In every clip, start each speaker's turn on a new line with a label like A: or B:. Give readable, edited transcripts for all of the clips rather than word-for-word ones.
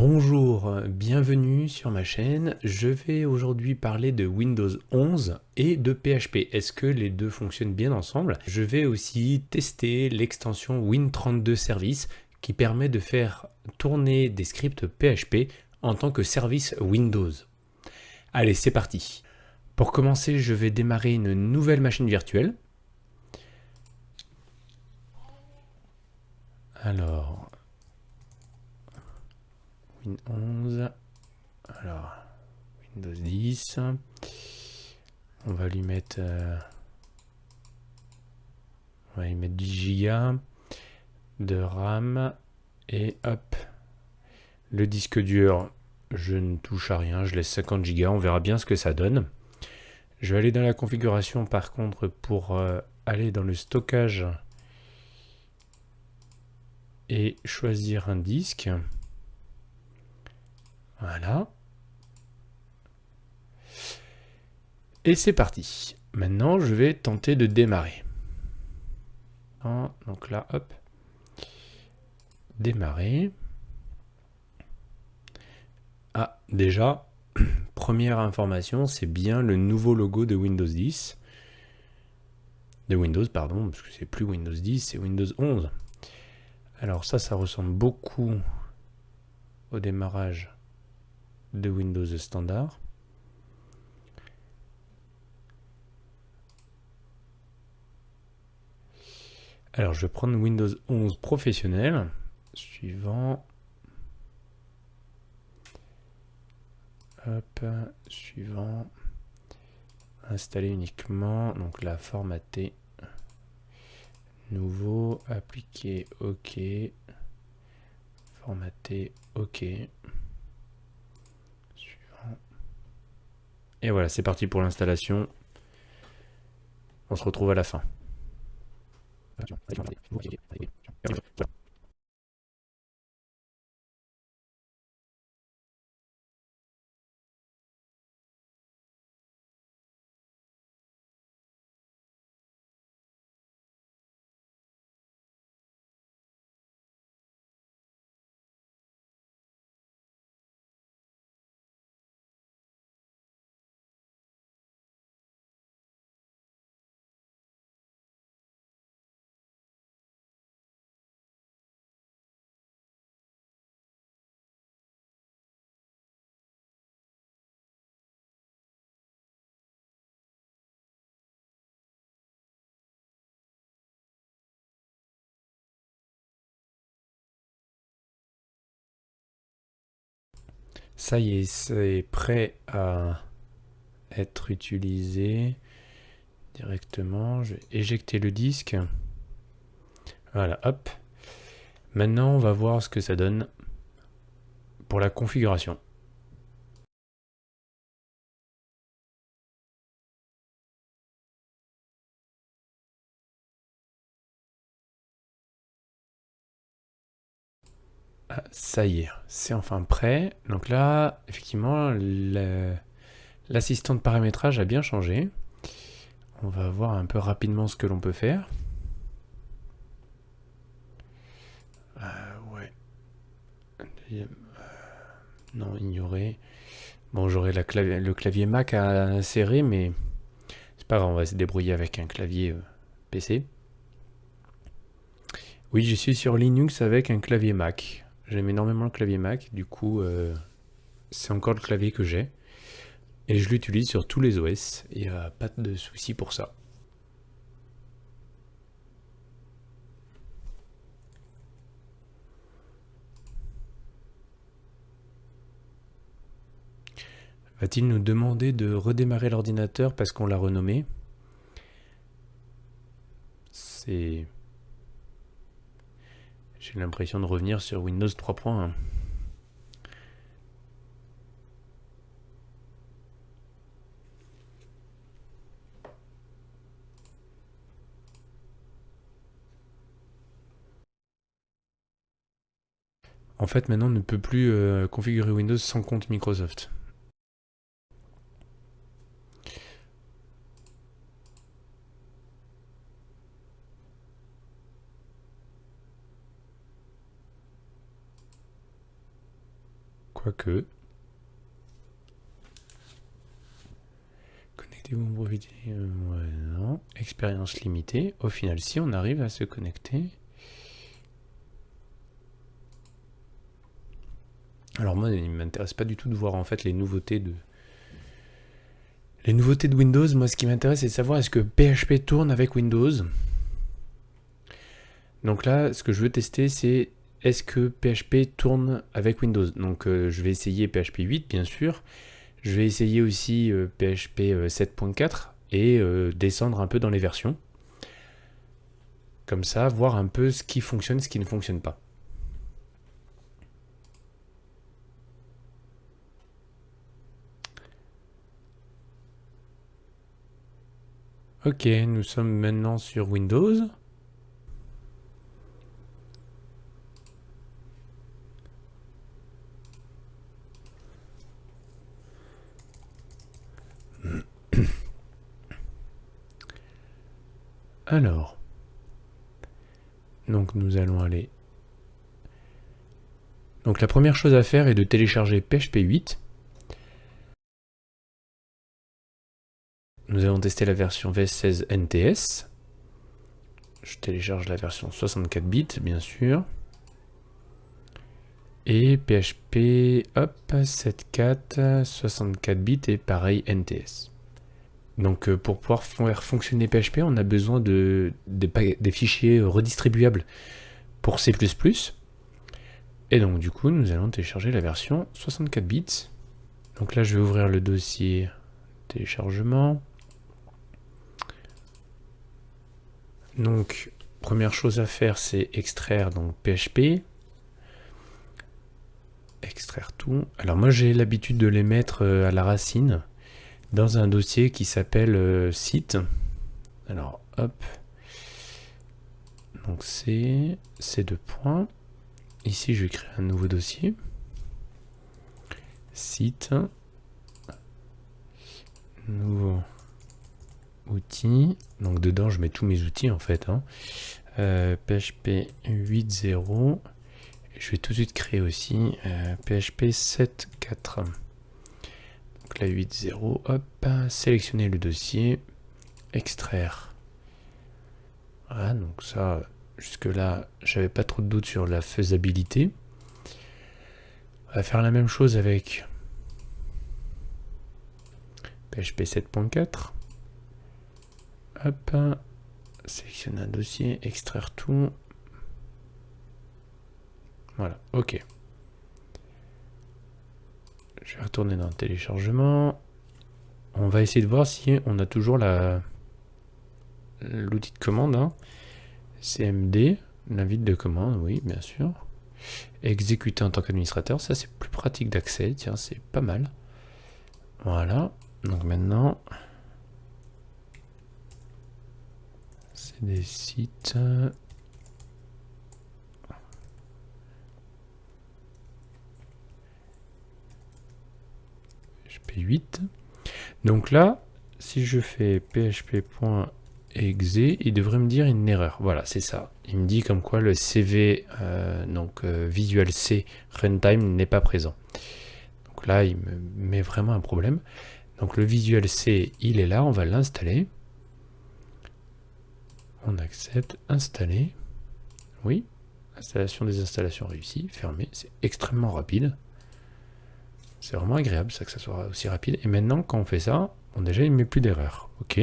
A: Bonjour, bienvenue sur ma chaîne. Je vais aujourd'hui parler de Windows 11 et de PHP. Est-ce que les deux fonctionnent bien ensemble? Je vais aussi tester l'extension Win32 Service qui permet de faire tourner des scripts PHP en tant que service Windows. Allez, c'est parti. Pour commencer, je vais démarrer une nouvelle machine virtuelle. Alors, Win 11, alors Windows 10, on va lui mettre 10 Go de RAM et hop, le disque dur, je ne touche à rien, je laisse 50 Go, on verra bien ce que ça donne. Je vais aller dans la configuration par contre pour aller dans le stockage et choisir un disque. Voilà. Et c'est parti. Maintenant, je vais tenter de démarrer. Donc là, hop. Démarrer. Ah, déjà, première information, c'est bien le nouveau logo de Windows 10. De Windows, pardon, parce que c'est plus Windows 10, c'est Windows 11. Alors ça ressemble beaucoup au démarrage de Windows standard. Alors je vais prendre Windows 11 professionnel. Suivant. Hop, suivant. Installer uniquement. Donc là, formater. Nouveau, appliquer, OK. Formater, OK. Suivant. Et voilà, c'est parti pour l'installation. On se retrouve à la fin. Ça y est, c'est prêt à être utilisé directement. Je vais éjecter le disque. Voilà, hop. Maintenant, on va voir ce que ça donne pour la configuration. Ah, ça y est, c'est enfin prêt. Donc là, effectivement, l'assistant de paramétrage a bien changé. On va voir un peu rapidement ce que l'on peut faire. Ouais. Non, ignorer. Bon, j'aurai le clavier Mac à insérer, mais c'est pas grave, on va se débrouiller avec un clavier PC. Oui, je suis sur Linux avec un clavier Mac. J'aime énormément le clavier Mac, du coup, c'est encore le clavier que j'ai. Et je l'utilise sur tous les OS, il n'y a pas de souci pour ça. Va-t-il nous demander de redémarrer l'ordinateur parce qu'on l'a renommé? J'ai l'impression de revenir sur Windows 3.1. En fait, maintenant, on ne peut plus configurer Windows sans compte Microsoft. Quoique. Connectez-vous, profitez. Ouais, non. Expérience limitée. Au final, si on arrive à se connecter. Alors moi, il ne m'intéresse pas du tout de voir en fait les nouveautés de Windows. Moi, ce qui m'intéresse, c'est de savoir est-ce que PHP tourne avec Windows. Donc là, ce que je veux tester, c'est est-ce que PHP tourne avec Windows. Donc je vais essayer PHP 8, bien sûr. Je vais essayer aussi PHP 7.4 et descendre un peu dans les versions. Comme ça, voir un peu ce qui fonctionne, ce qui ne fonctionne pas. Ok, nous sommes maintenant sur Windows. Alors, donc nous allons aller. Donc la première chose à faire est de télécharger PHP 8. Nous allons tester la version VS16 NTS. Je télécharge la version 64 bits, bien sûr. Et PHP, hop, 7.4, 64 bits et pareil NTS. Donc pour pouvoir faire fonctionner PHP, on a besoin des fichiers redistribuables pour C++. Et donc du coup, nous allons télécharger la version 64 bits. Donc là, je vais ouvrir le dossier téléchargement. Donc, première chose à faire, c'est extraire donc PHP. Extraire tout. Alors moi, j'ai l'habitude de les mettre à la racine dans un dossier qui s'appelle site. Alors, hop. Donc c'est ces deux points. Ici, je vais créer un nouveau dossier. Site. Nouveau outils. Donc dedans, je mets tous mes outils en fait. PHP 8.0. Je vais tout de suite créer aussi PHP 7.4. Donc là 8.0, hop, sélectionner le dossier, extraire. Voilà, donc ça, jusque là, j'avais pas trop de doute sur la faisabilité. On va faire la même chose avec PHP 7.4. Hop, sélectionner un dossier, extraire tout. Voilà, ok. Je vais retourner dans le téléchargement. On va essayer de voir si on a toujours l'outil de commande. CMD, l'invite de commande, oui, bien sûr. Exécuter en tant qu'administrateur, ça c'est plus pratique d'accès, tiens, c'est pas mal. Voilà, donc maintenant, c'est des sites. PHP 8. Donc là, si je fais php.exe, il devrait me dire une erreur. Voilà, c'est ça. Il me dit comme quoi le CV, Visual C Runtime n'est pas présent. Donc là, il me met vraiment un problème. Donc le Visual C, il est là, on va l'installer. On accepte, installer. Oui, installation des installations réussie, fermé. C'est extrêmement rapide. C'est vraiment agréable ça que ça soit aussi rapide. Et maintenant, quand on fait ça, bon, déjà il ne met plus d'erreur. Ok.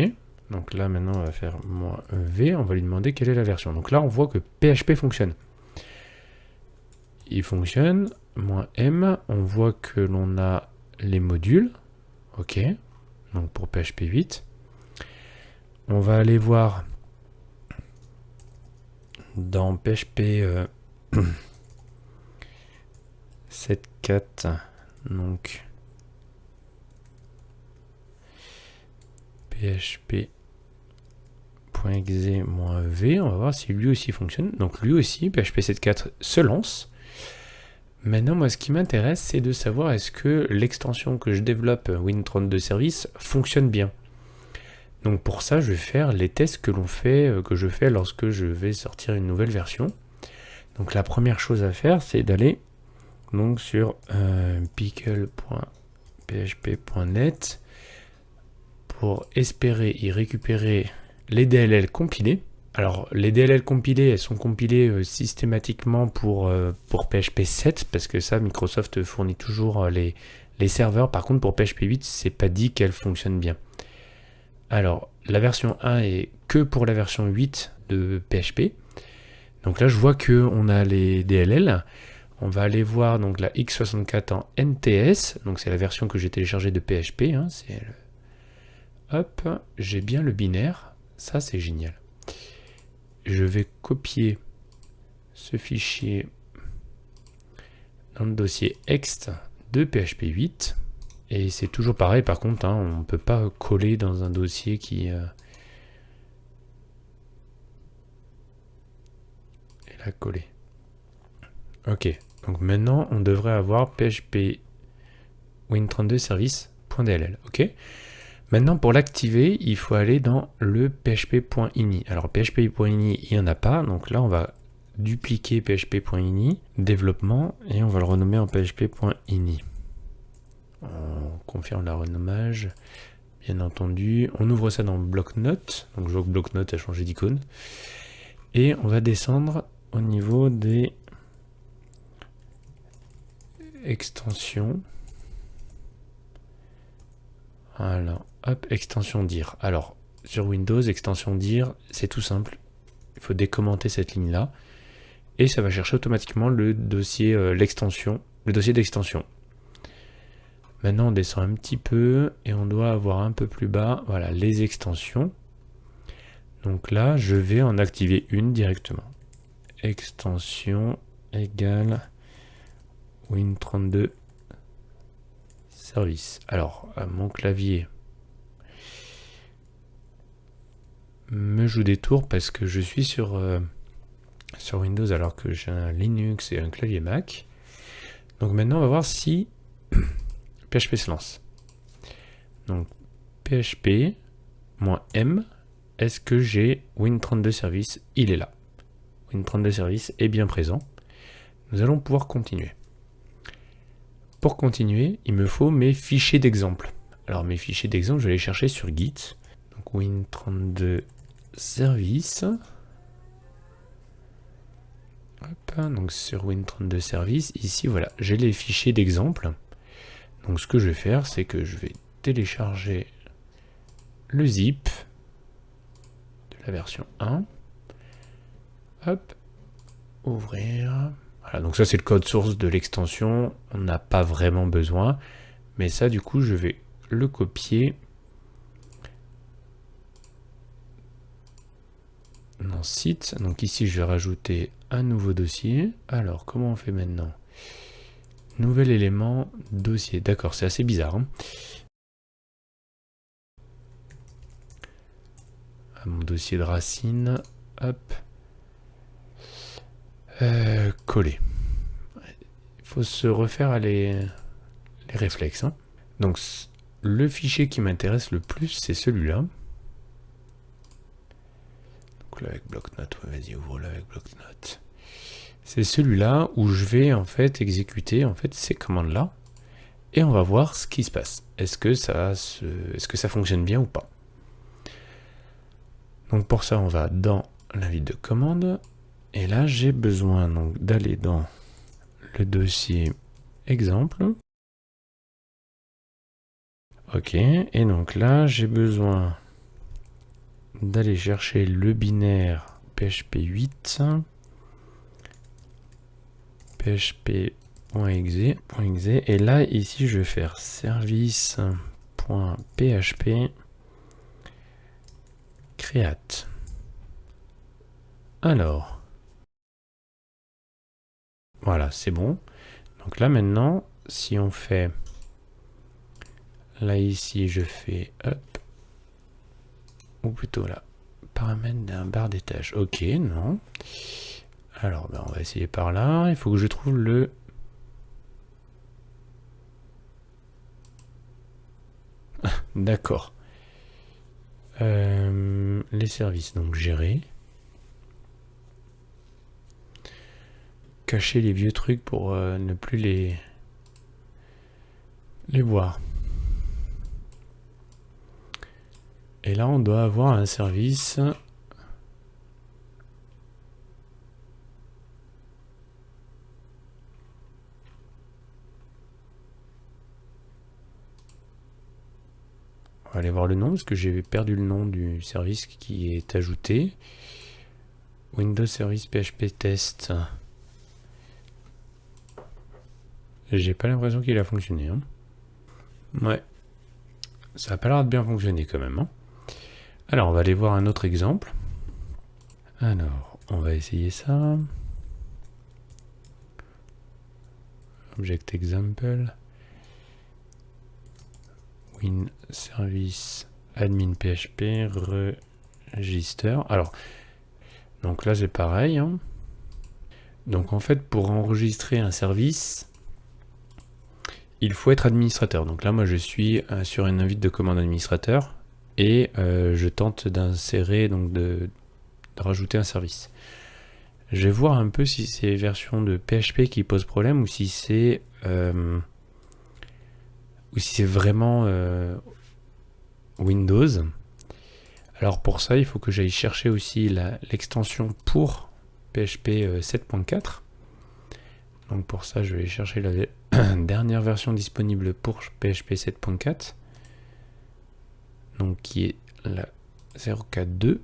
A: Donc là, maintenant, on va faire -v. On va lui demander quelle est la version. Donc là, on voit que PHP fonctionne. Il fonctionne. -m. On voit que l'on a les modules. Ok. Donc pour PHP 8. On va aller voir dans PHP 7.4. Donc php.exe-v, on va voir si lui aussi fonctionne. Donc lui aussi, PHP 7.4 se lance. Maintenant, moi, ce qui m'intéresse, c'est de savoir est-ce que l'extension que je développe, Win32 Service, fonctionne bien. Donc pour ça, je vais faire les tests que je fais lorsque je vais sortir une nouvelle version. Donc la première chose à faire, c'est d'aller donc sur pickle.php.net pour espérer y récupérer les DLL compilés. Alors les DLL compilés, elles sont compilées systématiquement pour PHP 7 parce que ça, Microsoft fournit toujours les serveurs. Par contre, pour PHP 8, c'est pas dit qu'elles fonctionnent bien. Alors, la version 1 est que pour la version 8 de PHP. Donc là, je vois qu'on a les DLL. On va aller voir donc la x64 en NTS. Donc c'est la version que j'ai téléchargée de PHP. Hein, hop, j'ai bien le binaire. Ça, c'est génial. Je vais copier ce fichier dans le dossier ext de PHP 8. Et c'est toujours pareil, par contre, hein, on ne peut pas coller dans un dossier qui est là collé. Ok, donc maintenant on devrait avoir php win32 service.dll. Ok. Maintenant pour l'activer, il faut aller dans le php.ini. Alors php.ini, il n'y en a pas, donc là on va dupliquer php.ini, développement, et on va le renommer en php.ini. On confirme le renommage, bien entendu. On ouvre ça dans bloc-notes. Donc je vois que bloc-notes a changé d'icône. Et on va descendre au niveau des extensions. Voilà. Hop, extension dir. Alors, sur Windows, extension dir, c'est tout simple. Il faut décommenter cette ligne-là. Et ça va chercher automatiquement le dossier, le dossier d'extension. Maintenant, on descend un petit peu et on doit avoir un peu plus bas, voilà, les extensions. Donc là, je vais en activer une directement. Extension égale Win32 service. Alors, mon clavier me joue des tours parce que je suis sur Windows alors que j'ai un Linux et un clavier Mac. Donc maintenant, on va voir si PHP se lance. Donc php-m, est-ce que j'ai Win32 service? Il est là. Win32 service est bien présent. Nous allons pouvoir continuer. Pour continuer, il me faut mes fichiers d'exemple. Alors mes fichiers d'exemple, je vais les chercher sur Git. Donc Win32 service. Hop, donc sur Win32 service, ici voilà, j'ai les fichiers d'exemple. Donc ce que je vais faire, c'est que je vais télécharger le zip de la version 1. Hop, ouvrir. Voilà, donc ça c'est le code source de l'extension. On n'a pas vraiment besoin. Mais ça du coup, je vais le copier dans site. Donc ici, je vais rajouter un nouveau dossier. Alors, comment on fait maintenant ? Nouvel élément, dossier. D'accord, c'est assez bizarre. Hein, mon dossier de racine. Hop. Coller. Il faut se refaire les réflexes. Hein. Donc, le fichier qui m'intéresse le plus, c'est celui-là. Donc là, avec bloc-notes, ouais, vas-y, ouvre-le avec bloc-notes. C'est celui-là où je vais en fait exécuter en fait ces commandes-là et on va voir ce qui se passe. Est-ce que ça fonctionne bien ou pas? Donc pour ça, on va dans l'invite de commande et là j'ai besoin donc d'aller dans le dossier exemple. Ok, et donc là j'ai besoin d'aller chercher le binaire PHP 8. php.exe et là ici je vais faire service.php create. Alors voilà, c'est bon. Donc là maintenant, si on fait là ici, je fais hop, ou plutôt là, paramètres d'un barre des tâches. Ok, non. Alors, ben, on va essayer par là. Il faut que je trouve le... D'accord. Les services, donc gérer. cacher les vieux trucs pour ne plus les voir. Et là, on doit avoir un service. On va aller voir le nom, parce que j'ai perdu le nom du service qui est ajouté. Windows Service PHP Test. J'ai pas l'impression qu'il a fonctionné. Hein. Ouais. Ça a pas l'air de bien fonctionner quand même. Hein. Alors, on va aller voir un autre exemple. Alors, on va essayer ça. Object Example. Win Service Admin PHP Register. Alors, donc là c'est pareil. Hein. Donc en fait, pour enregistrer un service, il faut être administrateur. Donc là, moi je suis sur une invite de commande administrateur et je tente d'insérer, donc de rajouter un service. Je vais voir un peu si c'est version de PHP qui pose problème ou si c'est vraiment Windows. Alors pour ça, il faut que j'aille chercher aussi l'extension pour PHP 7.4. Donc pour ça, je vais chercher la dernière version disponible pour PHP 7.4. Donc qui est la 0.4.2.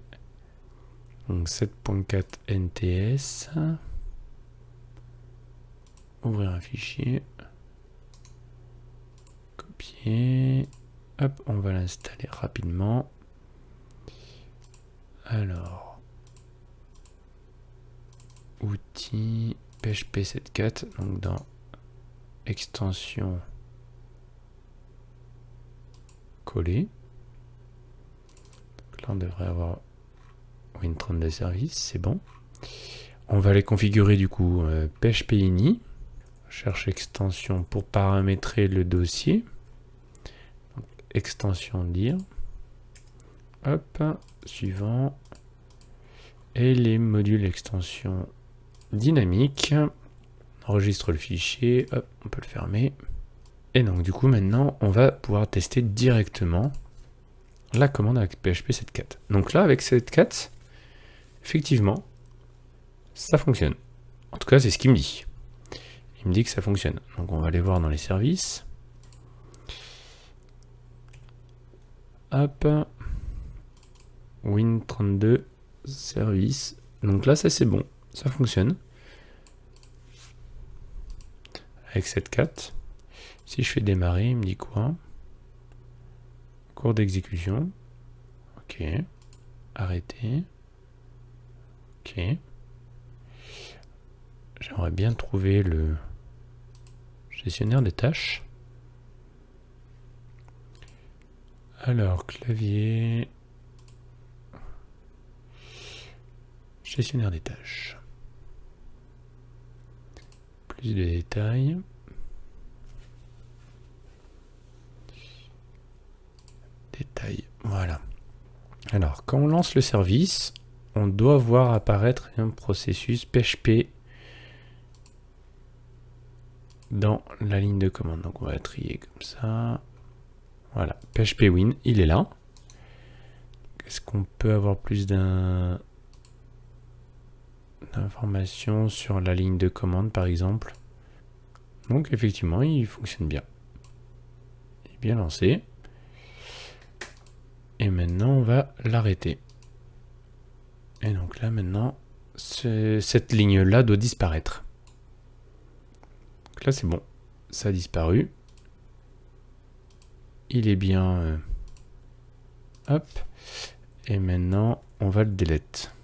A: Donc 7.4 NTS. Ouvrir un fichier. Copier. Hop, on va l'installer rapidement. Alors, outils PHP 7.4, donc dans extension coller. Donc là, on devrait avoir Win32 service, c'est bon. On va les configurer du coup PHP ini. Cherche extension pour paramétrer le dossier. Donc, extension lire. Hop, suivant. Et les modules extension dynamique. On enregistre le fichier. Hop, on peut le fermer. Et donc du coup maintenant on va pouvoir tester directement la commande avec PHP 7.4. Donc là avec 7.4, effectivement, ça fonctionne. En tout cas c'est ce qu'il me dit. Il me dit que ça fonctionne. Donc on va aller voir dans les services. Hop. Win32 service. Donc là ça c'est bon. Ça fonctionne. Avec 7.4. Si je fais démarrer, il me dit quoi? Cours d'exécution. Ok. Arrêter. Ok. J'aimerais bien trouver le gestionnaire des tâches. Alors, clavier. Gestionnaire des tâches. Plus de détails. Détails, voilà. Alors, quand on lance le service, on doit voir apparaître un processus PHP dans la ligne de commande. Donc, on va trier comme ça. Voilà, PHP Win, il est là. Est-ce qu'on peut avoir plus d'informations sur la ligne de commande, par exemple? Donc, effectivement, il fonctionne bien. Il est bien lancé. Et maintenant, on va l'arrêter. Et donc là, maintenant, cette ligne-là doit disparaître. Donc là, c'est bon. Ça a disparu. Il est bien... hop. Et maintenant, on va le delete.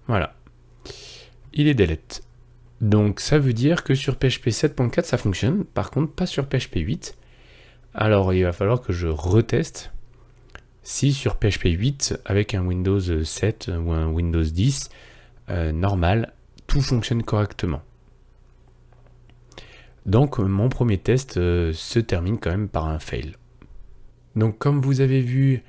A: Voilà. Il est delete. Donc ça veut dire que sur PHP 7.4 ça fonctionne, par contre pas sur PHP 8. Alors il va falloir que je reteste si sur PHP 8 avec un Windows 7 ou un Windows 10 normal, tout fonctionne correctement. Donc mon premier test se termine quand même par un fail. Donc comme vous avez vu,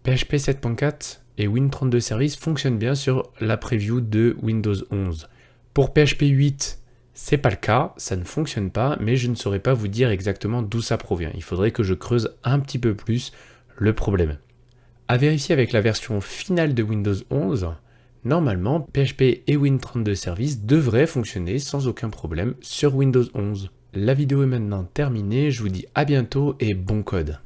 A: PHP 7.4 et Win32 Service fonctionne bien sur la preview de Windows 11. Pour PHP 8, c'est pas le cas, ça ne fonctionne pas, mais je ne saurais pas vous dire exactement d'où ça provient. Il faudrait que je creuse un petit peu plus le problème. À vérifier avec la version finale de Windows 11, normalement PHP et Win32 Service devraient fonctionner sans aucun problème sur Windows 11. La vidéo est maintenant terminée, je vous dis à bientôt et bon code.